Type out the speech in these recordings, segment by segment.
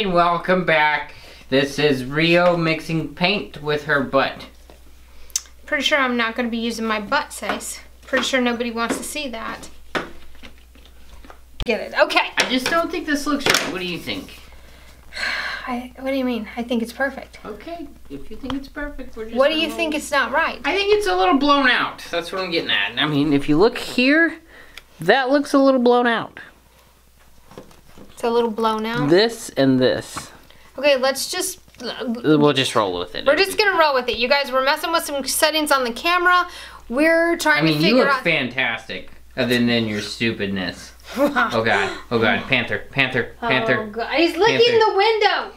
and welcome back. This is Rio mixing paint with her butt. Pretty sure I'm not going to be using my butt, Sace. Pretty sure nobody wants to see that. Get it. Okay. I just don't think this looks right. What do you think? What do you mean? I think it's perfect. Okay, if you think it's perfect, we're just... What do you think it's not right? I think it's a little blown out. That's what I'm getting at. I mean, if you look here, that looks a little blown out. It's a little blown out. This and this. Okay, let's just... We'll just roll with it. We're just going to roll with it. You guys were messing with some settings on the camera. We're trying to figure out... I mean, you look fantastic, other than your stupidness. Oh God, oh God, Panther. Oh God, he's licking the window.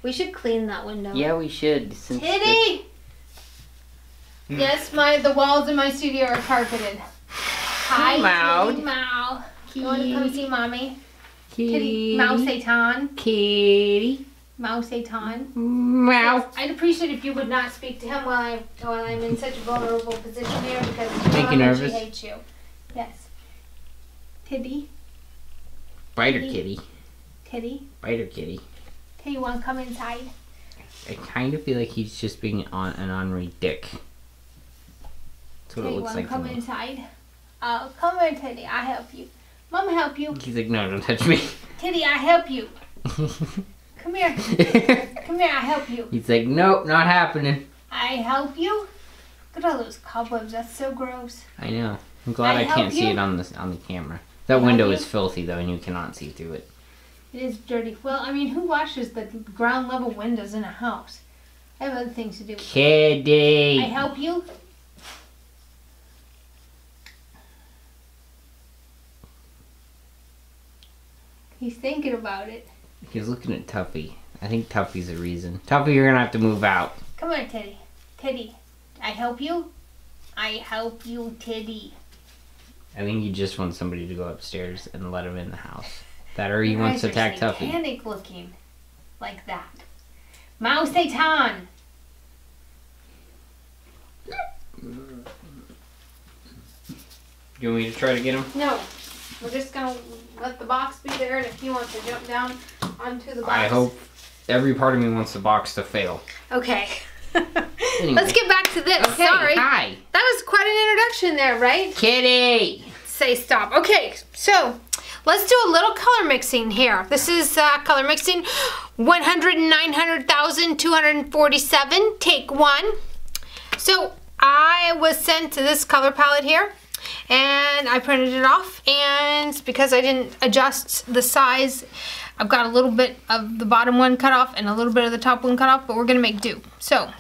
We should clean that window. Yeah, we should. Kitty! Yes, the walls in my studio are carpeted. Hi, Kitty Mouse. You want to come see Mommy? Kitty. Mouse Satan. Kitty. Mouse Satan. Mouse. I'd appreciate if you would not speak to him while I'm in such a vulnerable position here because Make you nervous? She hates you. Yes. Kitty. Bite her, Kitty. Kitty. Bite her, Kitty. Hey, you want to come inside? I kind of feel like he's just being an ornery dick. That's what it looks like to me. Come inside? Oh, come here, Teddy. I help you. Mama help you. He's like, no, don't touch me. Teddy, I help you. Come here. Come here, I help you. He's like, nope, not happening. I help you? Look at all those cobwebs. That's so gross. I know. I'm glad I can't see it on the camera. That window is filthy though, and you cannot see through it. It is dirty. Well, I mean, who washes the ground level windows in a house? I have other things to do. Kitty. I help you? He's thinking about it. He's looking at Tuffy. I think Tuffy's the reason. Tuffy, you're gonna have to move out. Come on, Teddy. Teddy, I help you? I help you, Teddy. I think you just want somebody to go upstairs and let him in the house. That or he wants to attack Tuffy. Panic looking like that. Mouse Satan. You want me to try to get him? No. We're just going to let the box be there, and if he wants to jump down onto the box. I hope every part of me wants the box to fail. Okay. Anyway. Let's get back to this. Okay, Sorry. Hi. That was quite an introduction there, right? Kitty. Say stop. Okay, so let's do a little color mixing here. This is color mixing 109,247, take one. So I was sent to this color palette here, and I printed it off, and because I didn't adjust the size, I've got a little bit of the bottom one cut off and a little bit of the top one cut off, but we're gonna make do. So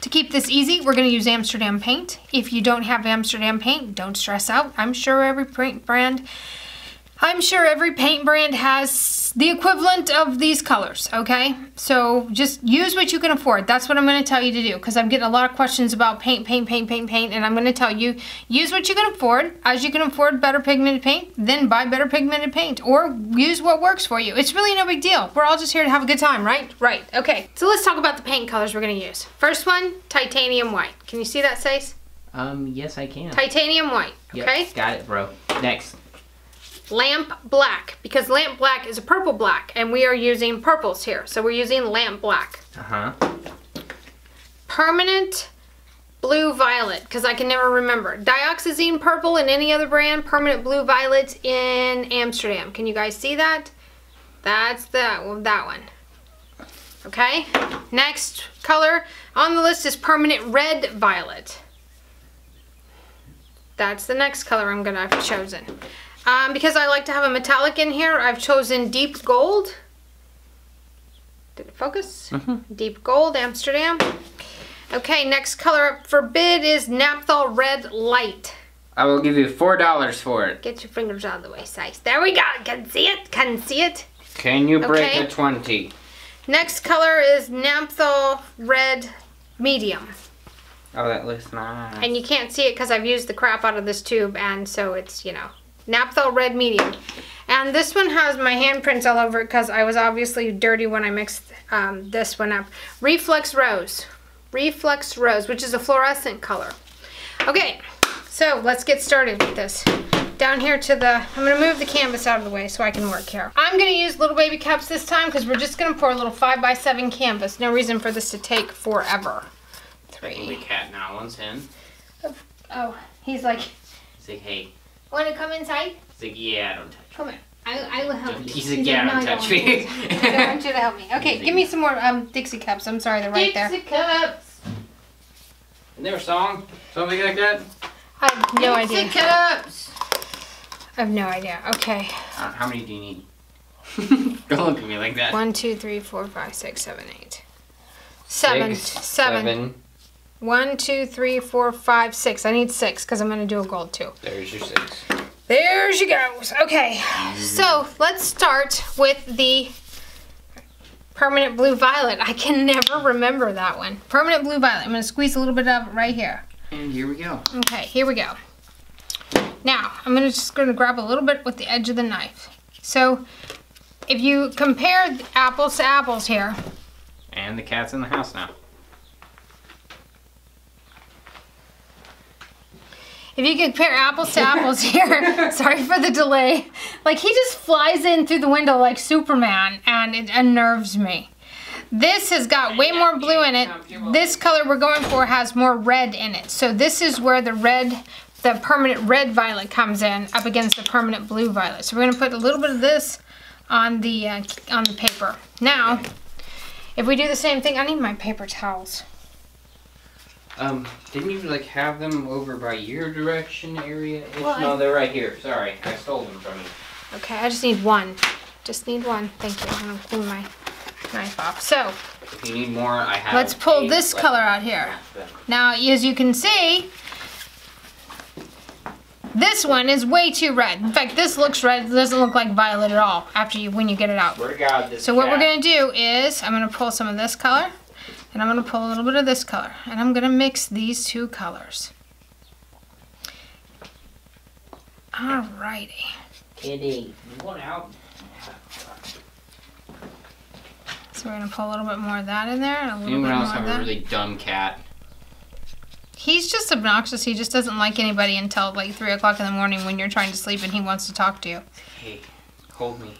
to keep this easy, we're gonna use Amsterdam paint. If you don't have Amsterdam paint, don't stress out. I'm sure every paint brand has the equivalent of these colors, okay? So just use what you can afford. That's what I'm gonna tell you to do, because I'm getting a lot of questions about paint, and I'm gonna tell you, use what you can afford. As you can afford better pigmented paint, then buy better pigmented paint, or use what works for you. It's really no big deal. We're all just here to have a good time, right? Right, okay. So let's talk about the paint colors we're gonna use. First one, titanium white. Can you see that, Sace? Yes, I can. Titanium white, okay? Yep, got it, bro. Next. Lamp black, because lamp black is a purple black, and we are using purples here, so we're using lamp black. Permanent blue violet, because I can never remember. Dioxazine purple in any other brand, permanent blue violet in Amsterdam. Can you guys see that? That's that one. Okay, next color on the list is permanent red violet. That's the next color I've chosen. Because I like to have a metallic in here, I've chosen deep gold. Did it focus? Deep gold, Amsterdam. Okay, next color up for bid is Naphthyl Red Light. I will give you $4 for it. Get your fingers out of the way, Sace. There we go. Can see it? Can see it? Can you break a 20? Next color is Naphthyl Red Medium. Oh, that looks nice. And you can't see it because I've used the crap out of this tube, and so it's, you know, Naphthyl Red Medium. And this one has my handprints all over it because I was obviously dirty when I mixed this one up. Reflex Rose. Reflex Rose, which is a fluorescent color. Okay, so let's get started with this. down here to I'm gonna move the canvas out of the way so I can work here. I'm gonna use little baby cups this time because we're just gonna pour a little 5x7 canvas. No reason for this to take forever. 3. The cat now wants in. Oh, he's like, hey. Wanna come inside? He's like, yeah, don't touch me. Come here. I will help you. He's like, yeah, don't touch me. I want you to help me. Okay, give me some more Dixie cups. I'm sorry, they're right there. Dixie cups. Isn't there a song? Something like that? I have no idea. Dixie cups. I have no idea. Okay. How many do you need? Don't look at me like that. 1, 2, 3, 4, 5, 6, 7, 8. 7. 1, 2, 3, 4, 5, 6. I need 6 because I'm going to do a gold too. There's your 6. There she goes. Okay, so let's start with the permanent blue violet. I can never remember that one. Permanent blue violet. I'm going to squeeze a little bit of it right here. And here we go. Okay, here we go. Now, I'm just going to grab a little bit with the edge of the knife. So, if you compare apples to apples here. And the cat's in the house now. If you compare apples to apples here, sorry for the delay, like he just flies in through the window like Superman and it unnerves me. This has got way more blue in it. This color we're going for has more red in it. So this is where the permanent red violet comes in up against the permanent blue violet. So we're going to put a little bit of this on the paper. Now, if we do the same thing, I need my paper towels. Didn't you like have them over by your direction area? Well, no, they're right here. Sorry, I stole them from you. Okay, I just need one. Just need one. Thank you. I'm gonna clean my knife off. So, if you need more, I have. Let's pull this color out here. Now, as you can see, this one is way too red. In fact, this looks red. It doesn't look like violet at all when you get it out. Swear to God, this so what we're gonna do is I'm gonna pull some of this color. And I'm going to pull a little bit of this color. And I'm going to mix these two colors. Alrighty. Kitty, what out? So we're going to pull a little bit more of that in there. And a little Anyone bit else more have of that. a really dumb cat? He's just obnoxious. He just doesn't like anybody until like 3 o'clock in the morning when you're trying to sleep and he wants to talk to you. Hey, hold me.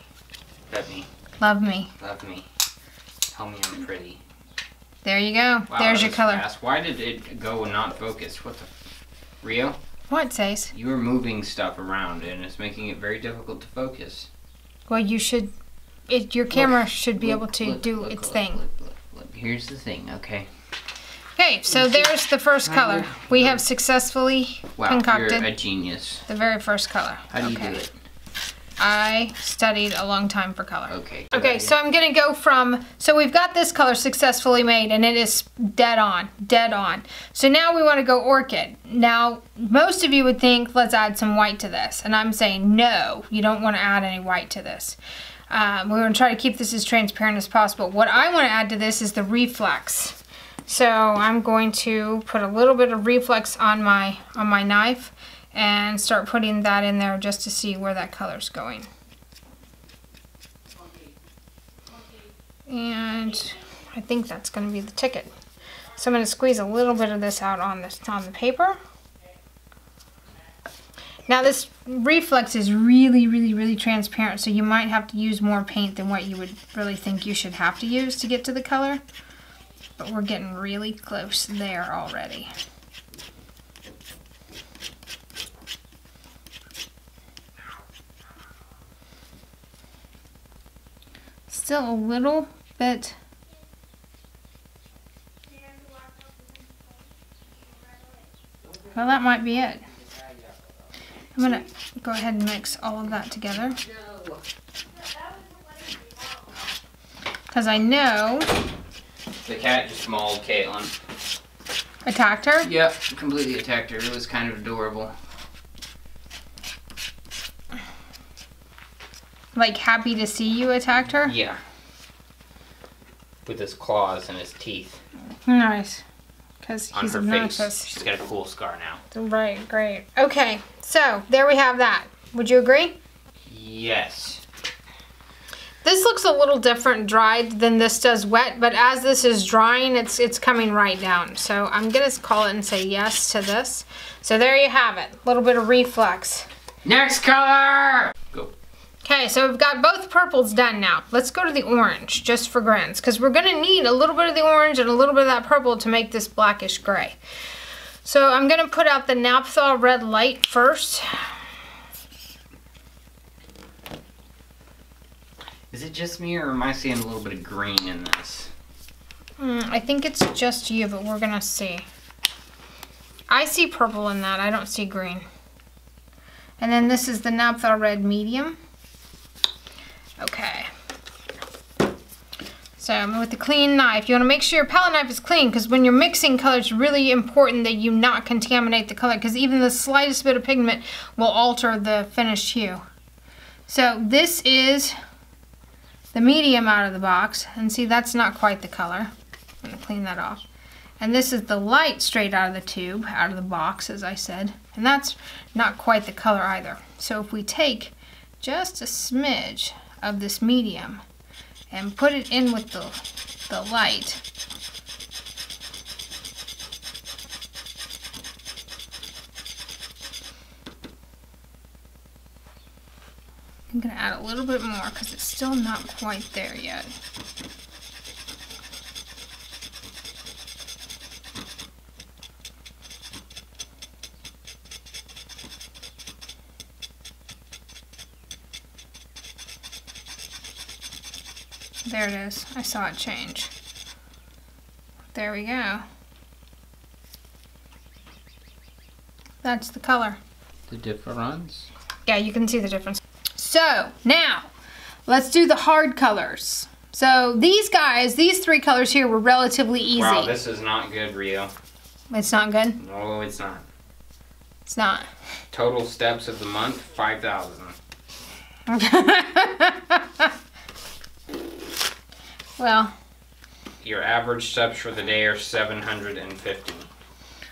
Pet me. Love me. Love me. Tell me I'm pretty. There you go. Wow, there's your color. Fast. Why did it go and not focus? What the... Rio? What, Sace? You were moving stuff around and it's making it very difficult to focus. Well, you should... your camera should be able to do its thing. Look. Here's the thing, okay? Okay, so there's the first color. We have successfully concocted you're a genius. The very first color. How do you do it? I studied a long time for color. Okay. Okay, so I'm gonna go from, so we've got this color successfully made and it is dead on. So now we wanna go orchid. Now, most of you would think, let's add some white to this. And I'm saying, no, you don't wanna add any white to this. We're gonna try to keep this as transparent as possible. What I wanna add to this is the reflex. So I'm going to put a little bit of reflex on my knife and start putting that in there just to see where that color's going. And I think that's going to be the ticket. So I'm going to squeeze a little bit of this out on the paper. Now this reflex is really transparent, so you might have to use more paint than what you would really think you should have to use to get to the color. But we're getting really close there already. Still a little bit. Well, that might be it. I'm going to go ahead and mix all of that together. Because I know... The cat just mauled Caitlin. Attacked her? Yep, completely attacked her. It was kind of adorable. Like happy to see you attacked her? Yeah. With his claws and his teeth. Nice. Because he's on her obnoxious. face. She's got a cool scar now. Right, great. Okay, so there we have that. Would you agree? Yes. This looks a little different dried than this does wet, but as this is drying, it's coming right down. So I'm going to call it and say yes to this. So there you have it. A little bit of reflex. Next color! Go. Okay, so we've got both purples done now. Let's go to the orange, just for grins, because we're gonna need a little bit of the orange and a little bit of that purple to make this blackish gray. So I'm gonna put out the Naphthyl Red Light first. Is it just me, or am I seeing a little bit of green in this? I think it's just you, but we're gonna see. I see purple in that, I don't see green. And then this is the Naphthyl Red Medium. Okay. So with the clean knife, you want to make sure your palette knife is clean, because when you're mixing colors, it's really important that you not contaminate the color, because even the slightest bit of pigment will alter the finished hue. So this is the medium out of the box, and see, that's not quite the color. I'm going to clean that off. And this is the light straight out of the tube, out of the box, as I said, and that's not quite the color either. So if we take just a smidge of this medium and put it in with the light, I'm going to add a little bit more because it's still not quite there yet. There it is. I saw it change. There we go. That's the color. The difference? Yeah, you can see the difference. So, now, let's do the hard colors. So, these guys, these three colors here were relatively easy. Wow, this is not good, Rio. It's not good? No, it's not. It's not. Total steps of the month, 5,000. Well, your average steps for the day are 750.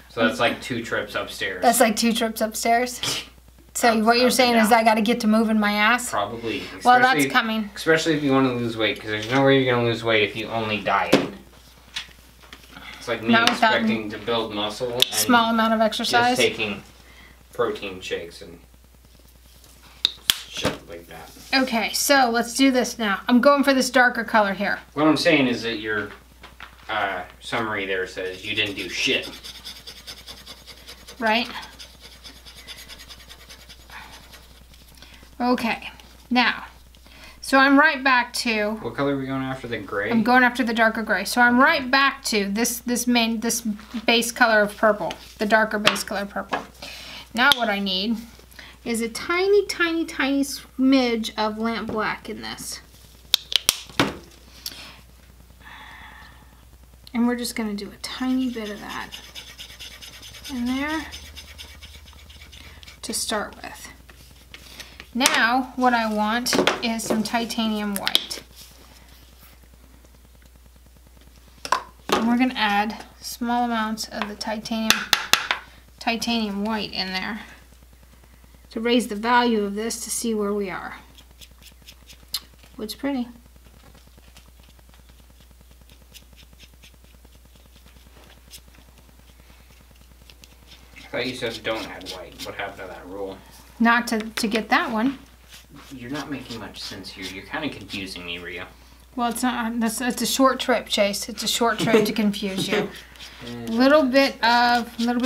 So that's like 2 trips upstairs. That's like 2 trips upstairs? So what you're saying is I got to get to moving my ass? Probably. Well, that's coming. Especially if you want to lose weight, because there's no way you're going to lose weight if you only diet. It's like me expecting to build muscle and small amount of exercise. Just taking protein shakes and shit like that. Okay, so let's do this now. I'm going for this darker color here. What I'm saying is that your summary there says you didn't do shit. Right? Okay, now, so I'm right back to... What color are we going after? The gray? I'm going after the darker gray. So I'm right back to this base color of purple, the darker base color of purple. Now what I need is a tiny, tiny, tiny smidge of lamp black in this. And we're just going to do a tiny bit of that in there to start with. Now, what I want is some titanium white. And we're going to add small amounts of the titanium white in there to raise the value of this to see where we are. Looks pretty. I thought you said don't add white. What happened to that rule? Not to get that one. You're not making much sense here. You're kind of confusing me, Rio. Well, it's not. It's a short trip, Chase. It's a short trip to confuse you. A little bit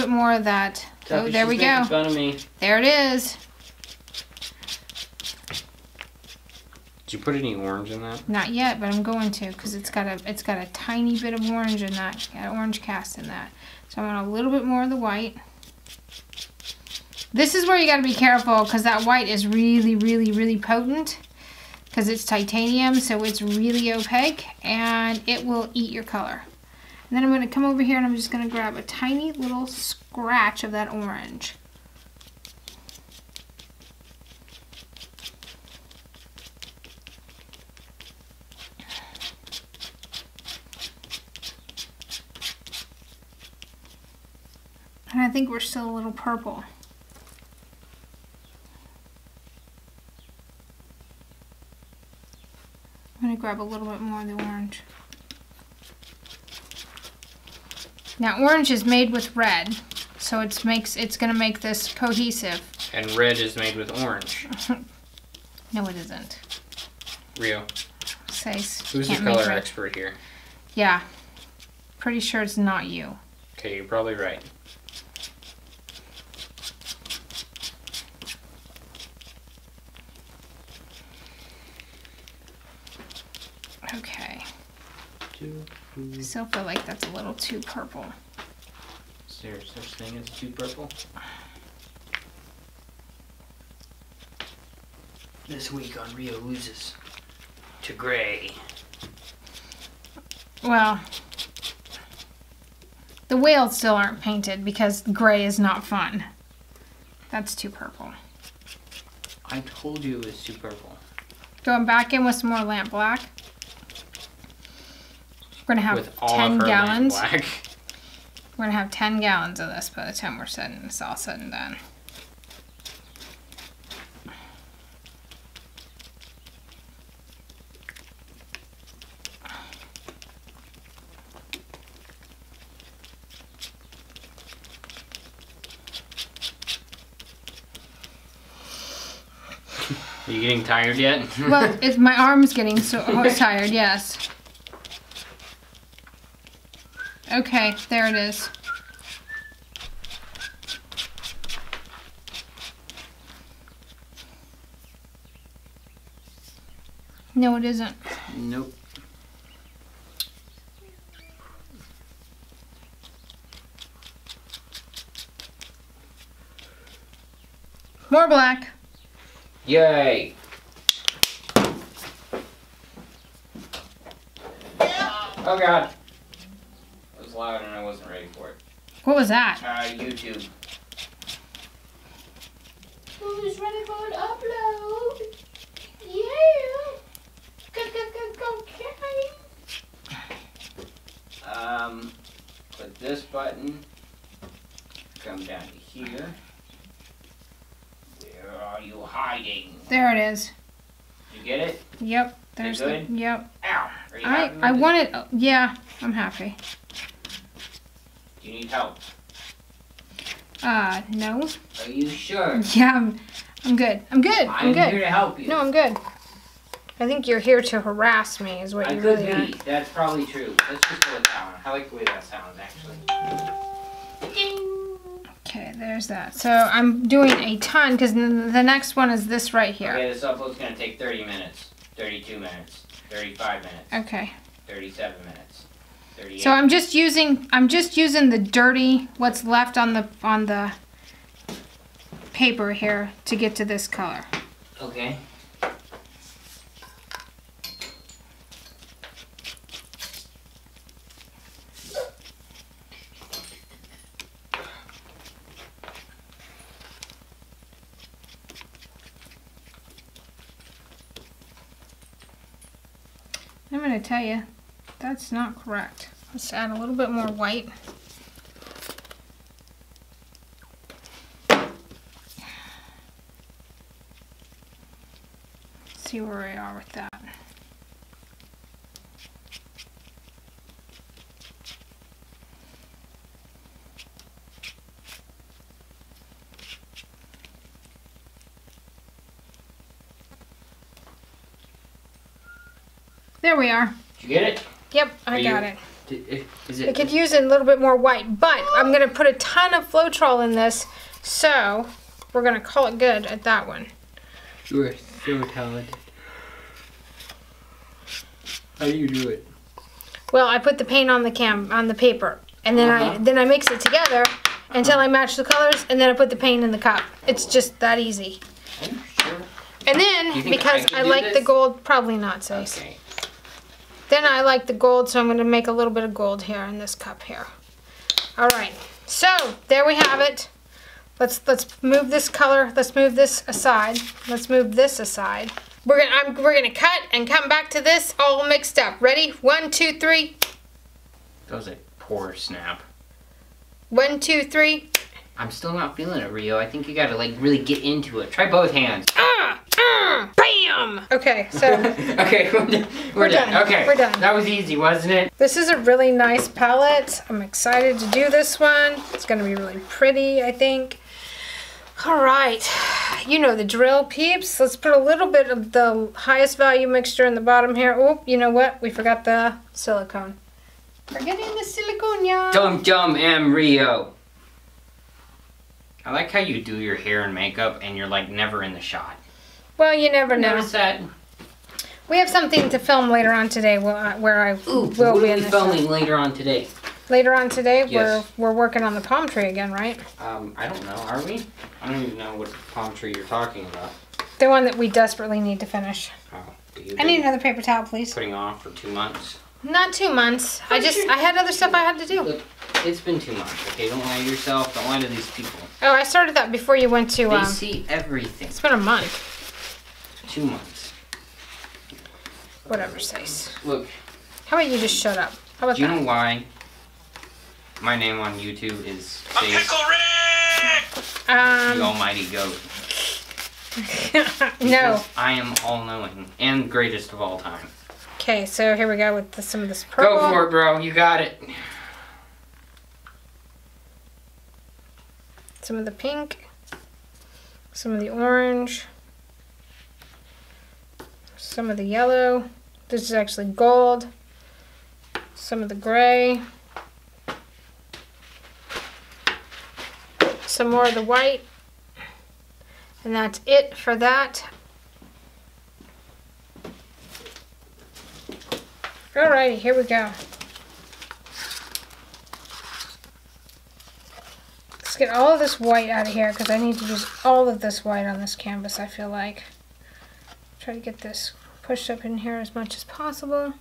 more of that. Oh, there we go. Fun of me. There it is. Did you put any orange in that? Not yet, but I'm going to, because it's got a tiny bit of orange in that. Got orange cast in that. So I want a little bit more of the white. This is where you got to be careful, because that white is really, really, really potent, because it's titanium, so it's really opaque, and it will eat your color. And then I'm going to come over here and I'm just going to grab a tiny little scratch of that orange. And I think we're still a little purple. I'm going to grab a little bit more of the orange. Now, orange is made with red, so it's gonna make this cohesive. And red is made with orange. No, it isn't. Rio&Sace. Who's the color expert here? Yeah. Pretty sure it's not you. Okay, you're probably right. Okay. I still feel like that's a little too purple. Is there such thing as too purple? This week on Rio loses to gray. Well, the whales still aren't painted because gray is not fun. That's too purple. I told you it was too purple. Going back in with some more lamp black. We're going to have with all 10 of her gallons. Lamp black. We're going to have 10 gallons of this by the time we're setting this all said and done. Are you getting tired yet? Well, my arm's getting so tired, yes. Okay, there it is. No, it isn't. Nope. More black. Yay! Oh god. It was loud and I wasn't ready for it. What was that? YouTube. Who's ready for an upload? Yeah! Go. Click this button. Come down to here. Where are you hiding? There it is. Did you get it? Yep. There's good? the. Yep. Ow! Are you happy with I it? want it. Yeah, I'm happy. Do you need help? No. Are you sure? Yeah, I'm good. I'm good. I'm good. here to help you. No, I'm good. I think you're here to harass me, is what you really are. That's probably true. Let's just go with that one. I like the way that sounds, actually. Okay, there's that. So I'm doing a ton because the next one is this right here. Okay, this upload's gonna take 30 minutes, 32 minutes, 35 minutes, Okay. 37 minutes, 38. So I'm just using the dirty what's left on the paper here to get to this color. Okay. I'm going to tell you, that's not correct. Let's add a little bit more white. See where we are with that. There we are. Did you get it? Yep, I got it. Is I it? could use a little bit more white, but I'm going to put a ton of Floetrol in this, so we're going to call it good at that one. You are so talented. How do you do it? Well, I put the paint on the paper, and then I mix it together until I match the colors, and then I put the paint in the cup. It's just that easy. Are you sure? And then, because I like the gold, probably not, Sace. Okay. Then I like the gold, so I'm going to make a little bit of gold here in this cup here. All right, so there we have it. Let's move this color. Let's move this aside. Let's move this aside. We're gonna cut and come back to this all mixed up. Ready? 1, 2, 3. That was a poor snap. 1, 2, 3. I'm still not feeling it, Rio. I think you gotta like really get into it. Try both hands. Bam! Bam! Okay, so okay, we're done. Okay, we're done. That was easy, wasn't it? This is a really nice palette. I'm excited to do this one. It's gonna be really pretty, I think. All right, you know the drill, peeps. Let's put a little bit of the highest value mixture in the bottom here. Oh, you know what? We forgot the silicone. Forgetting the silicone, y'all. Dum am Rio. I like how you do your hair and makeup and you're like never in the shot. Well, you never know. Notice that? We have something to film later on today where I will be in the shot. What are we filming later on today? Later on today, yes. we're working on the palm tree again, right? I don't know. Are we? I don't even know what palm tree you're talking about. The one that we desperately need to finish. Oh, I need another paper towel, please. Putting off for 2 months? Not 2 months. I had other stuff I had to do. Look, it's been 2 months, okay? Don't lie to yourself. Don't lie to these people. Oh, I started that before you went to... They see everything. It's been a month. 2 months. Whatever, Sace. Look. How about you just shut up? How about that? Do you know why my name on YouTube is Sace? The almighty goat. No. I am all-knowing and greatest of all time. Okay, so here we go with some of this purple. Go for it, bro. You got it. Some of the pink. Some of the orange. Some of the yellow. This is actually gold. Some of the gray. Some more of the white. And that's it for that. Alrighty, here we go. Let's get all of this white out of here because I need to use all of this white on this canvas, I feel like. Try to get this pushed up in here as much as possible.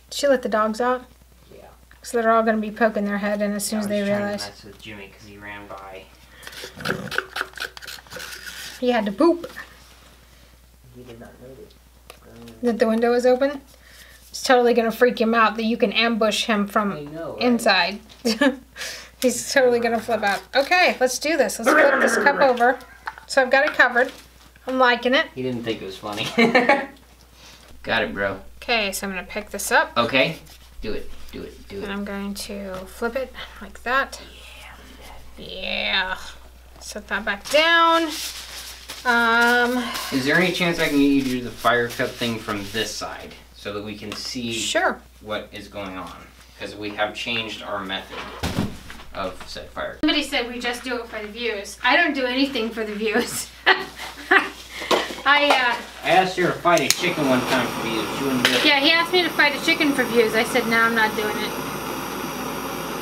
Did she let the dogs out? Yeah. So they're all going to be poking their head in as soon as they realize. That's with Jimmy because he ran by. He had to poop. He did not notice. That the window is open? It's totally going to freak him out that you can ambush him from inside. He's totally going to flip out. Okay, let's do this. Let's flip this cup over. So I've got it covered. I'm liking it. He didn't think it was funny. Got it, bro. Okay, so I'm going to pick this up. Okay. Do it. Do it. Do it. And I'm going to flip it like that. Yeah. Set that back down. Is there any chance I can get you to do the fire cup thing from this side so that we can see what is going on? Because we have changed our method of said fire. Somebody said we just do it for the views. I don't do anything for the views. I asked her to fight a chicken one time for views. She wouldn't do it. Yeah, he asked me to fight a chicken for views. I said, no, I'm not doing it.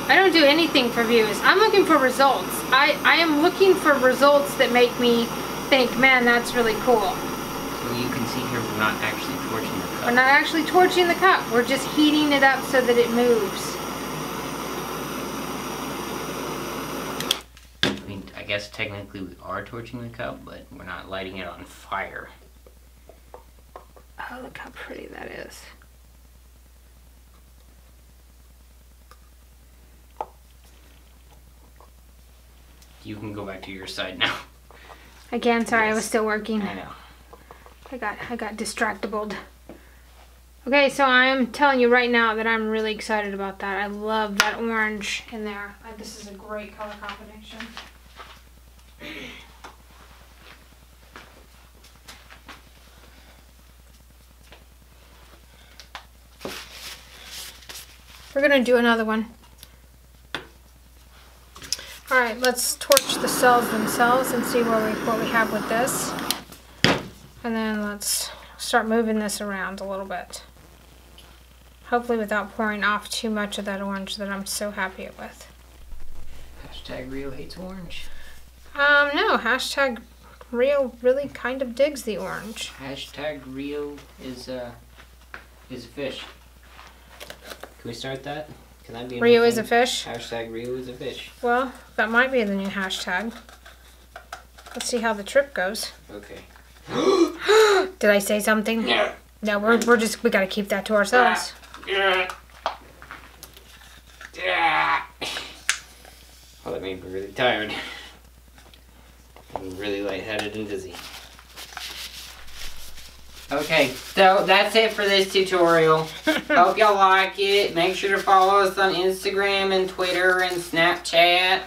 I don't do anything for views. I'm looking for results. I am looking for results that make me think, man, that's really cool. Well, you can see here we're not actually torching the cup. We're not actually torching the cup. We're just heating it up so that it moves. I mean, I guess technically we are torching the cup, but we're not lighting it on fire. Oh, look how pretty that is. You can go back to your side now. Again, sorry, I was still working. I know. I got distractibled. Okay, so I'm telling you right now that I'm really excited about that. I love that orange in there. This is a great color combination. We're gonna do another one. All right, let's torch the cells themselves and see what we have with this. And then let's start moving this around a little bit. Hopefully without pouring off too much of that orange that I'm so happy with. Hashtag Rio hates orange. No, hashtag Rio really kind of digs the orange. Hashtag Rio is a fish. Can we start that? Can that be Rio is a fish? Hashtag Rio is a fish. Well, that might be the new hashtag. Let's see how the trip goes. Okay. Did I say something? Yeah. No, we gotta keep that to ourselves. Yeah. Oh, that made me really tired. I'm really lightheaded and dizzy. Okay, so that's it for this tutorial. Hope y'all like it. Make sure to follow us on Instagram and Twitter and Snapchat.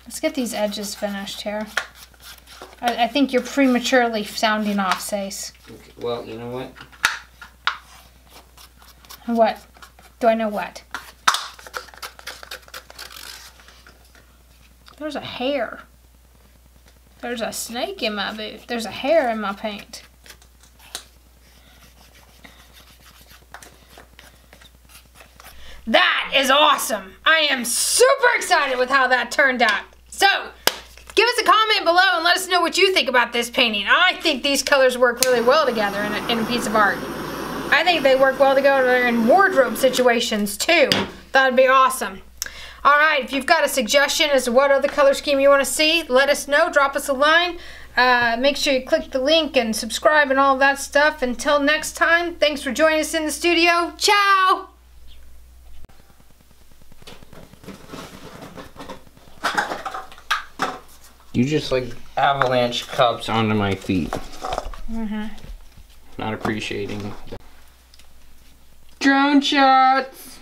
Let's get these edges finished here. I think you're prematurely sounding off, Sace. Okay, well, you know what? What? Do I know what? There's a hair. There's a snake in my boot. There's a hair in my paint. That is awesome. I am super excited with how that turned out. So, give us a comment below and let us know what you think about this painting. I think these colors work really well together in a piece of art. I think they work well together in wardrobe situations too. That'd be awesome. Alright, if you've got a suggestion as to what other color scheme you want to see, let us know. Drop us a line. Make sure you click the link and subscribe and all of that stuff. Until next time, thanks for joining us in the studio. Ciao! You just like avalanche cups onto my feet. Not appreciating. Drone shots!